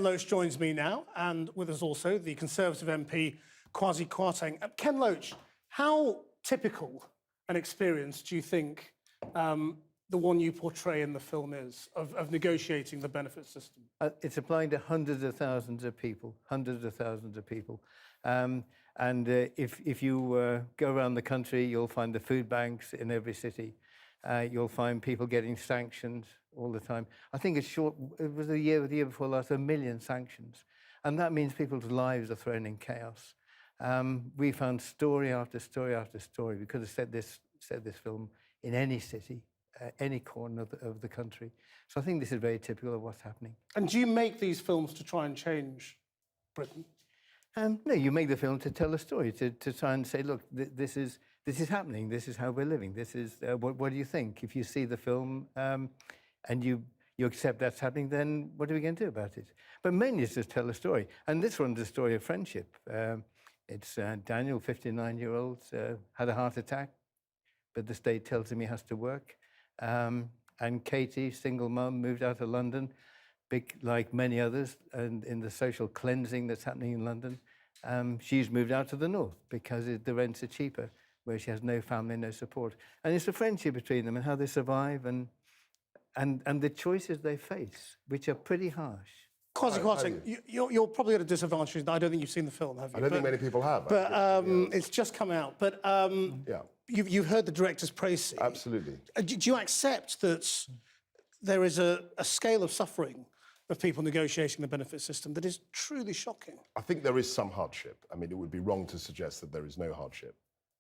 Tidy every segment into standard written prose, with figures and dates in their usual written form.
Loach joins me now, and with us also the Conservative MP, Kwasi Kwarteng. Ken Loach, how typical an experience do you think the one you portray in the film is of negotiating the benefit system? It's applying to hundreds of thousands of people, if you go around the country, you'll find the food banks in every city. You'll find people getting sanctioned all the time. I think it was the year before last, 1 million sanctions. And that means people's lives are thrown in chaos. We found story after story after story. We could have set this film in any city, any corner of the country. So I think this is very typical of what's happening. And do you make these films to try and change Britain? No, you make the film to tell a story, to try and say, look, this is happening, this is how we're living, this is, what do you think? If you see the film and you accept that's happening, then what are we going to do about it? But mainly it's just tell a story. And this one's a story of friendship. It's Daniel, 59-year-old, had a heart attack, but the state tells him he has to work. And Katie, single mum, moved out of London, like many others, and in the social cleansing that's happening in London. She's moved out to the north because the rents are cheaper, where she has no family, no support. And it's the friendship between them and how they survive and the choices they face, which are pretty harsh. Kwasi Kwarteng, you're probably at a disadvantage. I don't think you've seen the film, have you? I don't think many people have. But it's just come out. But you've heard the director's praise. Absolutely. Do you accept that there is a scale of suffering of people negotiating the benefit system that is truly shocking? I think there is some hardship. I mean, it would be wrong to suggest that there is no hardship.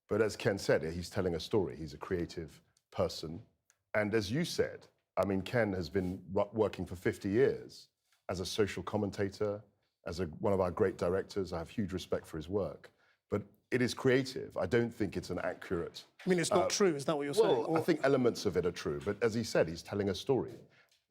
But as Ken said, he's telling a story. He's a creative person. And as you said, I mean, Ken has been working for 50 years as a social commentator, as one of our great directors. I have huge respect for his work. But it is creative. I don't think it's an accurate... I mean, it's not true, is that what you're saying? Well, I think elements of it are true. But as he said, he's telling a story.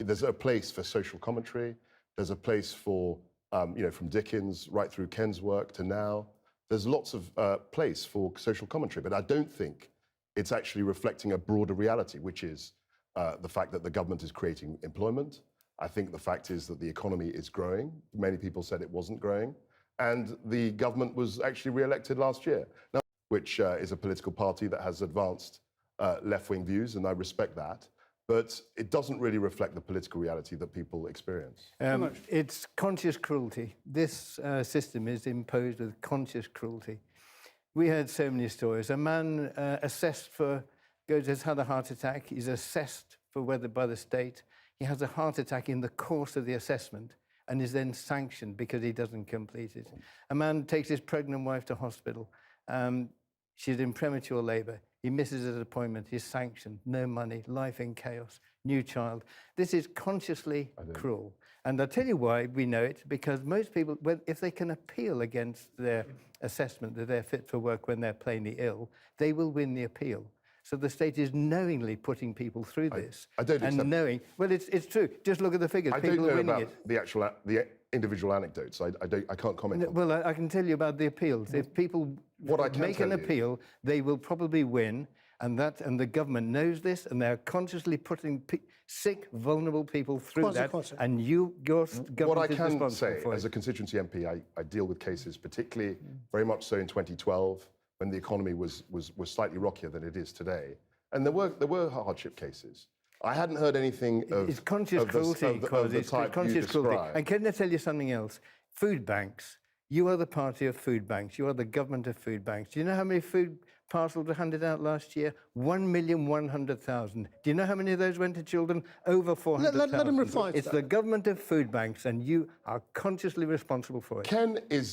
There's a place for social commentary. There's a place for, from Dickens right through Ken's work to now. There's lots of place for social commentary. But I don't think it's actually reflecting a broader reality, which is the fact that the government is creating employment. I think the fact is that the economy is growing. Many people said it wasn't growing. And the government was actually re-elected last year, now, which is a political party that has advanced left-wing views, and I respect that. But it doesn't really reflect the political reality that people experience. It's conscious cruelty. This system is imposed with conscious cruelty. We heard so many stories. A man has had a heart attack. He's assessed for whether by the state. He has a heart attack in the course of the assessment and is then sanctioned because he doesn't complete it. A man takes his pregnant wife to hospital. She's in premature labour. He misses his appointment. He's sanctioned. No money. Life in chaos. New child. This is consciously cruel. And I'll tell you why we know it, because most people, if they can appeal against their assessment that they're fit for work when they're plainly ill, they will win the appeal. So the state is knowingly putting people through this. I don't accept... Well, it's true. Just look at the figures. People are winning it. The individual anecdotes. I can't comment on. Well, I can tell you about the appeals. If people make an appeal, they will probably win, and the government knows this, and they're consciously putting sick, vulnerable people through that. And your government is responsible for it. What I can say, as a constituency MP, I deal with cases, particularly very much so in 2012, when the economy was slightly rockier than it is today, and there were hardship cases. I hadn't heard anything of it's conscious cruelty, it's conscious cruelty. And can I tell you something else? Food banks. You are the party of food banks. You are the government of food banks. Do you know how many food parcels were handed out last year? 1,100,000. Do you know how many of those went to children? Over 400,000. Let him reply to It's the government of food banks, and you are consciously responsible for it. Ken is